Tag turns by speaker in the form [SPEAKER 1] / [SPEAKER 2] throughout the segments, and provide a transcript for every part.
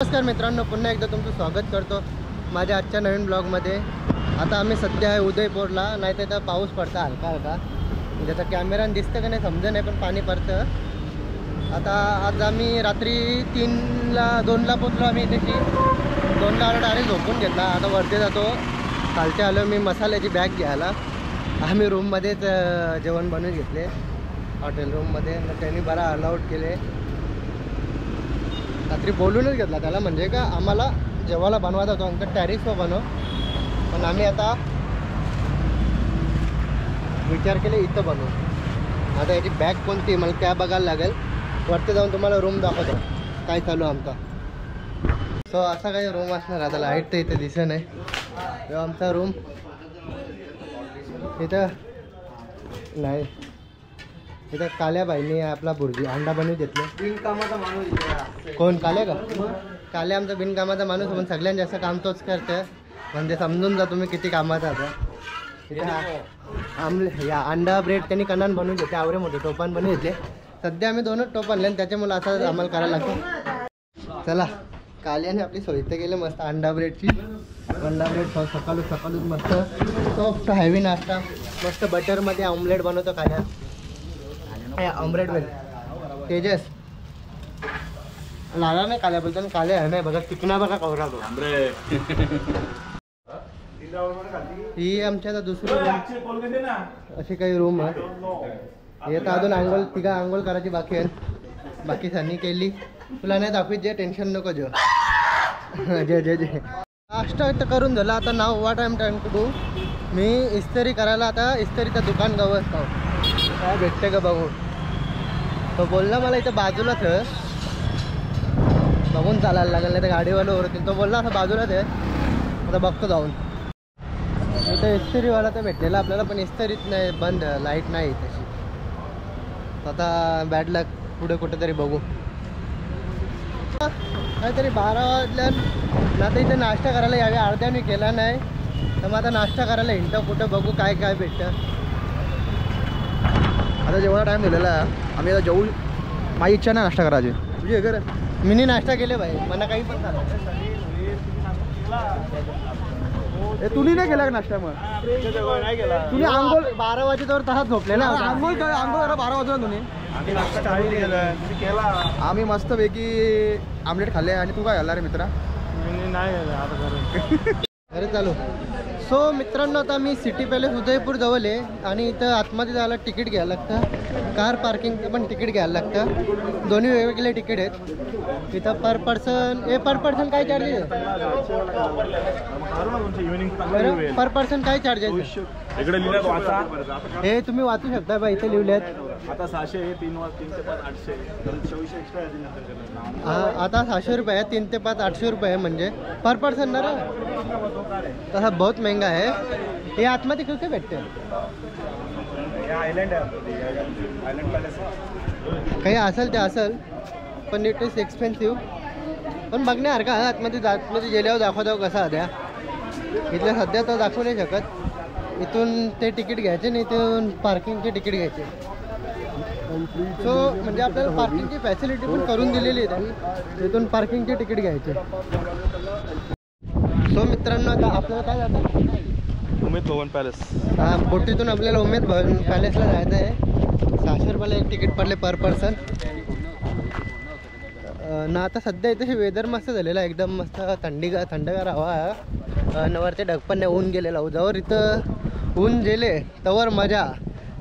[SPEAKER 1] नमस्कार मित्रांनो, पुन्हा एकदा तुमचं स्वागत करतो माझ्या आजच्या नवीन ब्लॉगमध्ये। आता आम्ही सध्या आहे उदयपूरला, नाही तर इथं पाऊस पडता हलका हलका, म्हणजे आता कॅमेराने दिसतं का नाही समजत नाही, पण पाणी पडतं। आता आज आम्ही रात्री 2ला पोचलो आम्ही इथेशी। 2ला आलो, डायरेक्ट झोपून घेतला। आता वरती जातो, खालते आलो मी मसाल्याची बॅग घ्यायला। आम्ही रूममध्येच जेवण बनवून घेतले हॉटेल रूममध्ये, मग त्यांनी बरा अलाउड केले। रात्री बोलूनच घेतला त्याला, म्हणजे का आम्हाला जेवायला बनवायचा होतो आमच्या टॅरिसवर बनव, पण आम्ही आता विचार केले इथं बनवू। आता याची बॅग कोणती मला त्या बघायला लागेल, वरती जाऊन तुम्हाला रूम दाखवतो काय चालू आमचा। सो असा काही रूम असणार। आता लाईट तर इथे दिसत नाही, तेव्हा आमचा रूम इथं नाही। इथं काल्या बाईने आपला भुर्जी अंडा बनवून घेतले। बिनकामाचा माणूस कोण? काल्या का? काल्या आमचा बिनकामाचा माणूस, पण सगळ्यांनी जास्त काम तोच करते, म्हणजे समजून जा तुम्ही किती कामाचा आता। या अंडा ब्रेड त्यांनी कणान बनवून घेतले, आवरे मोठे टोपान बनवून घेतले। सध्या आम्ही 2च टोप आणले, त्याच्यामुळे असं आम्हाला करायला लागतं। चला, काल्याने आपली सोय तर केली मस्त अंडा ब्रेडची। अंडा ब्रेड सकाळूच मस्त सॉफ्ट हेवी नाश्ता, मस्त बटरमध्ये ऑमलेट बनवतो काल्या। ऑमलेट मध्ये तेजस लाला नाही काल्या बोलतो, काले आहे नाही बघा, चिकना बघा कवरा तो। ही आमच्या आता दुसरी रूम, अशी काही रूम आहे। येतं अजून आंघोळ, तिघा आंघोळ करायची बाकी आहे, बाकी सनी केली। तुला नाही दाखवीत, जे टेन्शन नको जे नाश्ता तर करून झाला। आता now what I am trying to do, मी इस्त्री करायला आता इस्त्रीचं दुकान गवत काय भेटते का बघू। तो बोलला मला इथं बाजूलाच आहे, बघून चालायला लागेल नाही तर गाडीवाला ओरतील। तो बोलला असं बाजूलाच आहे, आता बघतो जाऊन। इथं इस्त्रीवाला तर भेटलेला आपल्याला, पण इस्त्रीत नाही, बंद, लाईट नाही तशी। आता बॅड लक, पुढे कुठेतरी बघू। काहीतरी 12 वाजल्यान आता इथं नाश्ता करायला यावे, अर्ध्याने केला नाही, तर मग आता नाश्ता करायला हिंटं कुठं बघू काय काय भेटतं।
[SPEAKER 2] आता जेवढा टाइम दिलेला आहे, आम्ही आता जेवू। माझी इच्छा नाही नाश्ता करायची, तुझी हे कर।
[SPEAKER 1] मिनी नाश्ता केले भाई, मला काही पण झालं।
[SPEAKER 2] तुम्ही नाही केला का नाश्ता? मग तुम्ही आंघोळ
[SPEAKER 1] 12 वाजेवर तसाच झोपलेला।
[SPEAKER 2] आंघोळ करा 12 वाजता तुम्ही। आम्ही मस्त पैकी आमलेट खाल्ले, आणि तू काय खाल्ला रे मित्रा?
[SPEAKER 1] अरे चालू। सो मित्रांनो, आता मी सिटी पॅलेस उदयपूर जवळ आहे, आणि इथं आतमध्ये जायला तिकीट घ्यायला लागतं, कार पार्किंगचं पण तिकीट घ्यायला लागतं। दोन्ही वेगवेगळे तिकीट आहेत इथं। पर पर्सन काय चार्जेस आहे? पर पर्सन काय चार्जेस? हे तुम्ही वाचू शकता बा, इथे लिहिलेत।
[SPEAKER 3] आता 600 आहे, 3 ते 5 800 2400 एक्स्ट्रा आहे।
[SPEAKER 1] आता 600 रुपये आहे, 3 ते 5 800 रुपये आहे, म्हणजे पर पर्सन ना रे। तसा बहुत महंगा आहे। हे आतमध्ये कसं भेटते?
[SPEAKER 3] आयलंड आहे, आयलंड पॅलेस
[SPEAKER 1] काही असेल ते असेल, पण इट इज एक्सपेन्सिव्ह, पण बघण्यासारखं आहे। आतमध्ये गेल्यावर दाखवतो कसा द्या, इथल्या सध्या तर दाखवू नाही शकत। इथून ते तिकीट घ्यायचे आणि इथून पार्किंगचे तिकीट घ्यायचे। सो म्हणजे आपल्याला पार्किंगची फॅसिलिटी पण करून दिलेली आहे त्यांनी, इथून पार्किंगचे तिकीट घ्यायचे। सो मित्रांनो, आता आपल्याला काय जातं?
[SPEAKER 3] उमेद भवन पॅलेस।
[SPEAKER 1] बोटीतून आपल्याला उमेद भवन पॅलेसला जायचं आहे। 600 रुपयाला एक तिकीट पडले पर पर्सन ना। आता सध्या इथे वेदर मस्त झालेला, एकदम मस्त थंडगार हवा आहे, नवरचे ढग पण नाही, ऊन गेलेला। जवळ इथं ऊन गेले तवर मजा,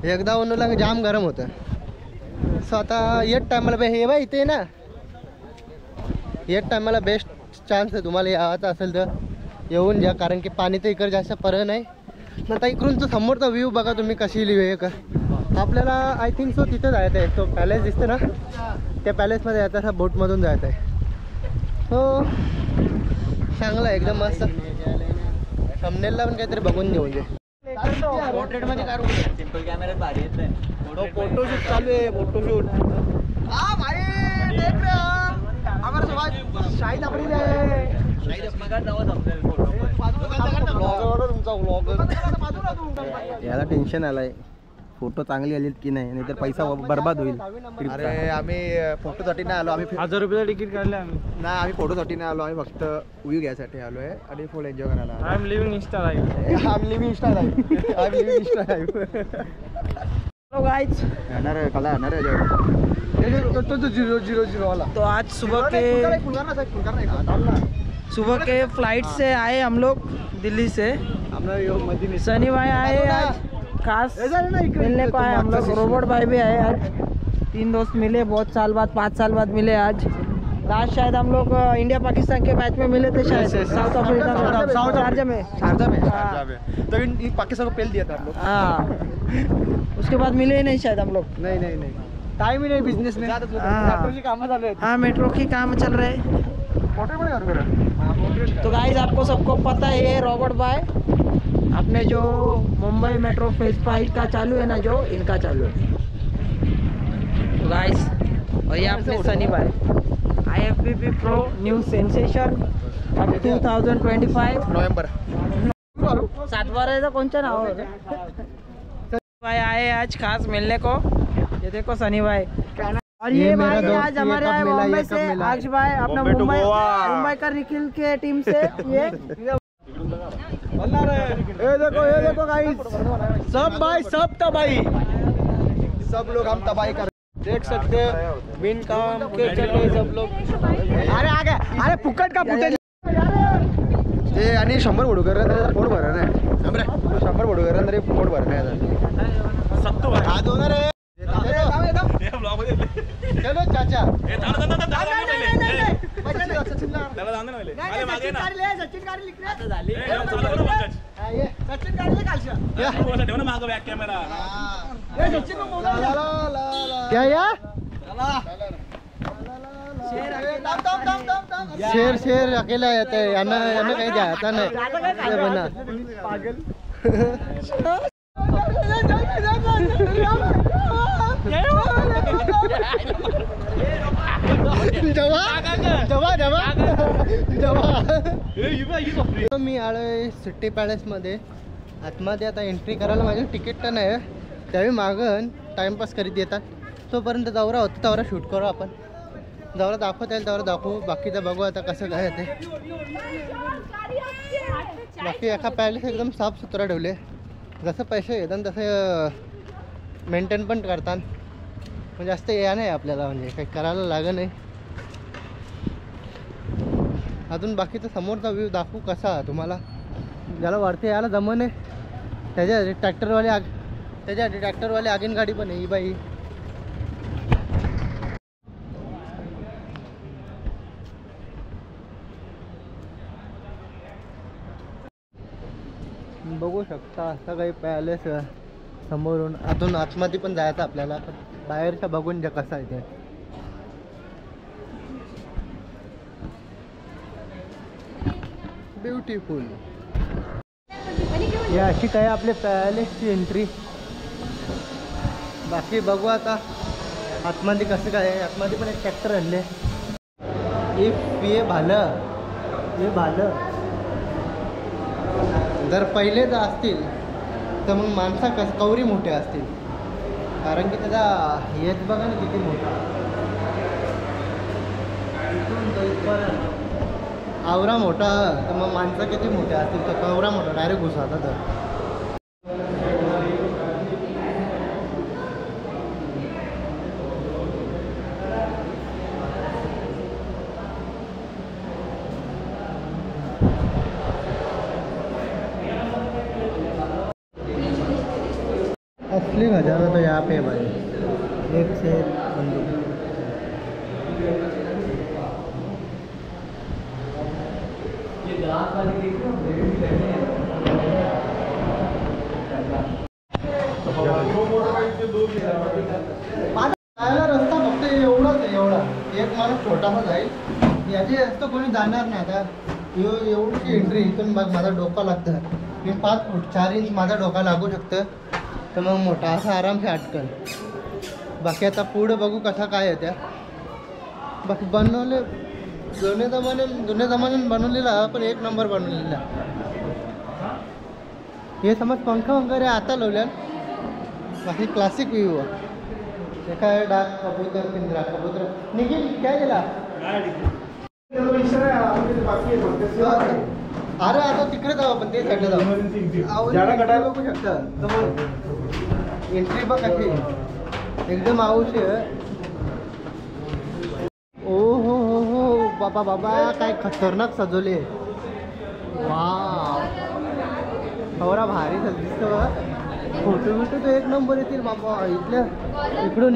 [SPEAKER 1] एकदा ऊनला जाम गरम होतं। सो आता येत टायमाला हे बा इथे ना, येत टायमाला बेस्ट चान्स आहे तुम्हाला यायचं असेल तर येऊन जा, कारण की पाणी तर इकडे जास्त परत नाही। आता इकडूनचं समोरचा व्ह्यू बघा तुम्ही, कशी लिव्ह का। आपल्याला आय थिंक सो तिथं जायचं आहे, तो पॅलेस दिसतं ना, त्या पॅलेसमध्ये जायचं, असं बोटमधून जायचं आहे। हो चांगलं आहे, एकदम मस्त। थंबनेलला पण काहीतरी बघून घेऊन जे
[SPEAKER 4] पोर्ट्रेटमध्ये काढू, सिंपल कॅमेऱ्यात भारी येत नाही।
[SPEAKER 2] फोटोशूट चालू आहे, फोटोशूट। शाहीद आपली
[SPEAKER 1] याला टेन्शन आलंय,
[SPEAKER 2] फोटो चांगली आलीत की नाही, नाहीतर पैसा बर्बाद होईल. अरे आम्ही फोटोसाठी नाही आलो, आम्ही
[SPEAKER 3] 1000 रुपयाचं तिकीट काढले आम्ही.
[SPEAKER 2] नाही, आम्ही फोटोसाठी नाही आलो, आम्ही फक्त व्ह्यू घ्यायसाठी आलो आहे आणि फुल एन्जॉय करायला आलो.
[SPEAKER 3] I am living Insta live.
[SPEAKER 2] I am living Insta live. I am living Insta live.
[SPEAKER 4] Hello guys,
[SPEAKER 2] येणार आहे, कला येणार आहे. तो 000 वाला.
[SPEAKER 4] तो आज सुबह के फ्लाइट से आए हम लोग दिल्ली से. सनी भाई आए आज, खास मिलने को आए हम लोग. रोबोट भाई भी आए आज. 3 दोस्त मिले, बहुत साल बाद, 5 साल बाद मिले आज. लास्ट शायद हम लोग इंडिया पाकिस्तान के मैच में मिले थे शायद, साउथ अफ्रीका में, शारजा में.
[SPEAKER 2] तभी पाकिस्तान को पेल दिया था हम लोग.
[SPEAKER 4] हाँ, उसके बाद मिले ही नहीं शायद हम लोग.
[SPEAKER 2] नहीं टाइम ही नहीं बिजनेस में.
[SPEAKER 4] हाँ, मेट्रो की काम चल रहे हैं. तो गाइस, आपको सबको पता है ये रॉबर्ट भाई अपने जो मुंबई मेट्रो फेज 5 का चालू है ना, जो इनका चालू है. तो गाइस, और ये अपने सनी भाई IFBB प्रो न्यू सेंसेशन अब 2025
[SPEAKER 2] नवंबर
[SPEAKER 4] 7 बार कौन सा नाव भाई आए आज खास मिलने को. ये देखो सनी भाई, और ये भाई आज हमारे आए बॉम्बे से. आज भाई अपना मुंबई का निखिल के टीम से. ये
[SPEAKER 2] देखो गाइस, सब भाई, सब तबाही, सब लोग हम तबाही कर देख सकते हैं. बिन काम के चल रहे सब लोग. अरे आ गया, अरे फुकट का फुटेज ते. आणि 100 फोटो कर पोट भरा नाही. 100 फोटो कर तरी पोट भरा नाही. हात होणार आहे. चलो चाचा, क्या यार शेर अकेला येते है, हमें कहीं जाता नहीं. ये बना मी आलोय सिटी पॅलेस मध्ये. आतमध्ये आता एंट्री करायला माझं तिकीट तर नाही, त्यावेळी मागं टाइमपास करीत येतात. तोपर्यंत दौरा होतो, दौरा शूट करू आपण. दौरा दाखवता येईल दौरा दाखवू, बाकीचं बघू आता कसं काय ते. बाकी एका पॅलेस एकदम साफसुथरा ठेवले, जसं पैसे घेतात तसं मेंटेन पण करतात. म्हणजे जास्त या नाही आपल्याला, म्हणजे काही करायला लागत नाही. अजून बाकीचा समोरचा व्ह्यू दाखवू कसा तुम्हाला. ज्याला वरती यायला जमन आहे त्याच्यासाठी ट्रॅक्टरवाले आगीन गाडी पण आहे ही बाई. बघू शकता असं काही पॅलेस समोरून. अजून आतमध्ये पण जायचं आपल्याला, पण बाहेरच्या बघून जे कसं आहे ते. ब्युटिफुल. या अशी काय आपले पॅलेसची एंट्री. बाकी बघू आता आतमध्ये कसं काय आहे. आतमध्ये पण एक ट्रॅक्टर आणले. हे भालं जर पहिले जर असतील तर मग माणसा कवरी मोठे असतील, कारण की त्याचा हेच बघा ना किती मोठा. आवरा मोठा तर मग माणसं किती मोठे असतील, तर कवरा मोठा डायरेक्ट घुसाता. तर असली खजाना तो यहाँ पे है भाई. एक से बंदूक. रस्ता फक्त एवढाच आहे, एवढा. एक माणूस छोटासा जाईल, याची जास्त कोणी जाणार नाही. आता एवढीची एंट्री इथून बघ, माझा डोका लागतं. मी 5 फूट 4 इंच माझा डोका लागू शकतं, तर मग मोठा असा आरामसे अटकन. बाकी आता पुढे बघू कसा काय आहे त्या. बाकी बनवले जुन्या जमान्यात बनवलेला, पण एक नंबर बनवलेला. हे समज पंखा वगैरे आता लावल्यात, बाकी क्लासिक व्यू आहे. हे काय डाक कबूतर पिंजरा कबूतर निखिल काय केला. अरे आता तिकडे जाऊ आपण ते साईडला जाऊ. बघू शकता एंट्री बघ कशी एकदम आवश्य. ओ हो बाबा बाबा काय खतरनाक सजवले. वा एवढा भारी दिसतं. फोटो बिटो तो एक नंबर येतील बाबा. इथल्या इकडून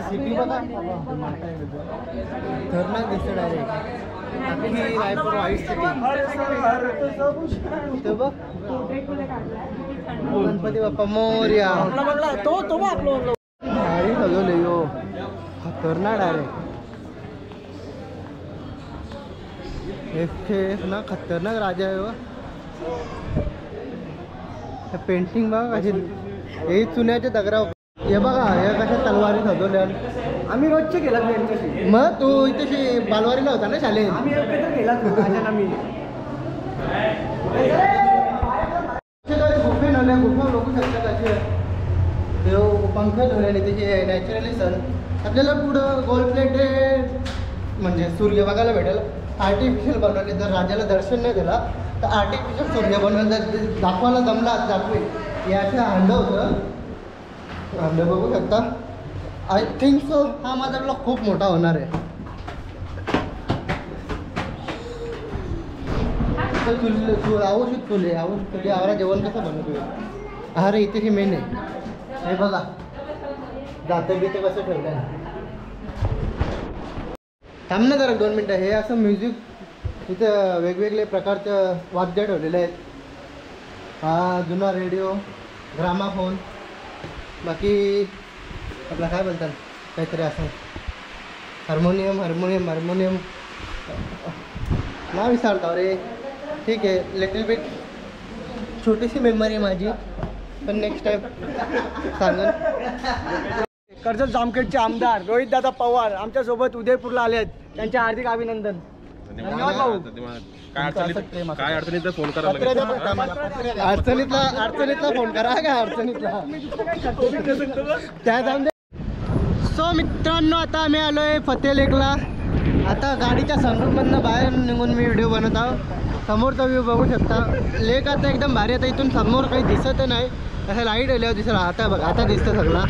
[SPEAKER 2] सिटी बघा खतरनाक दिसतं डायरेक्ट. रायपूर व्हाईट सिटी बघ. गणपती बाप्पा मोरया. भारी सजवले यो खतरनाक डायरेक्ट. एक ना खतरनाक राजा आहे व. पेंटिंग बघा कशी हे चुन्याच्या दगरा. हे बघा हे कशा तलवारी सजवल्या. आम्ही रोजचे गेला त्यांच्याशी. मग तू इथे बालवारीला होता ना शाळेत. आम्ही गेला गुफे नवल्या गुफा बघू शकता कसे पंख ठेवलेले त्याचे नॅचरली सण. आपल्याला पुढं गोल्ड प्लेटेड म्हणजे सूर्य बघायला भेटेल. आर्टिफिशियल बनवले. जर राजाला दर्शन नाही दिला तर आर्टिफिशियल सूर्य बनवलं. जर दाखवायला जमला दाखवेल. हे असं अंड होतं. अंड बघू शकता. आय थिंक सो हा माझा ब्लॉग खूप मोठा होणार आहे. आवश्यक फुले आवरा जेवण कसं बनवतो. अरे इथे हे मेन आहे. हे बघा जातं बितं कसं ठेवलं आहे. थांब ना जरा 2 मिनटं. हे असं म्युझिक इथं वेगवेगळे प्रकारचं वाद्य ठेवलेले आहेत. हा जुना रेडिओ ग्रामाफोन. बाकी आपला काय बोलतात काहीतरी असं हार्मोनियम ना विसरतो रे. ठीक आहे लिटिल बिट छोटीशी मेमरी आहे माझी. पण नेक्स्ट टाइम सांगेन. कर्जत जामखेडचे आमदार रोहितदादा पवार आमच्यासोबत उदयपूरला आले आहेत. त्यांचे हार्दिक अभिनंदन. धन्यवाद भाऊ.
[SPEAKER 3] काय अडचणीत फोन करा.
[SPEAKER 2] अडचणीतला फोन करा. काय अडचणीतला त्या जाऊन दे. सो मित्रांनो आता आम्ही आलोय फतेह लेकला. आता गाडीच्या सनरूफमधनं बाहेर निघून मी व्हिडिओ बनवत आहोत. समोरचा व्ह्यू बघू शकता. लेक आता एकदम भारी. आता इथून समोर काही दिसत नाही. असं लाईट आल्यावर दिसलं. आता बघ आता दिसतं सगळा.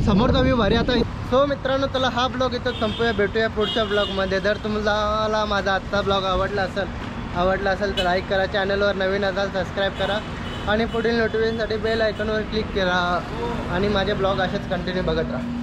[SPEAKER 2] समोरचा व्ह्यू भारी. आता सो मित्रांनो चला हा ब्लॉग इथं संपूया. भेटूया पुढच्या ब्लॉगमध्ये. जर तुम्हाला माझा आजचा ब्लॉग आवडला असेल तर लाईक करा. चॅनलवर नवीन असाल सबस्क्राईब करा. आणि पुढील नोटिफिकेशनसाठी बेल आयकॉनवर क्लिक करा. आणि माझे ब्लॉग असेच कंटिन्यू बघत राहा.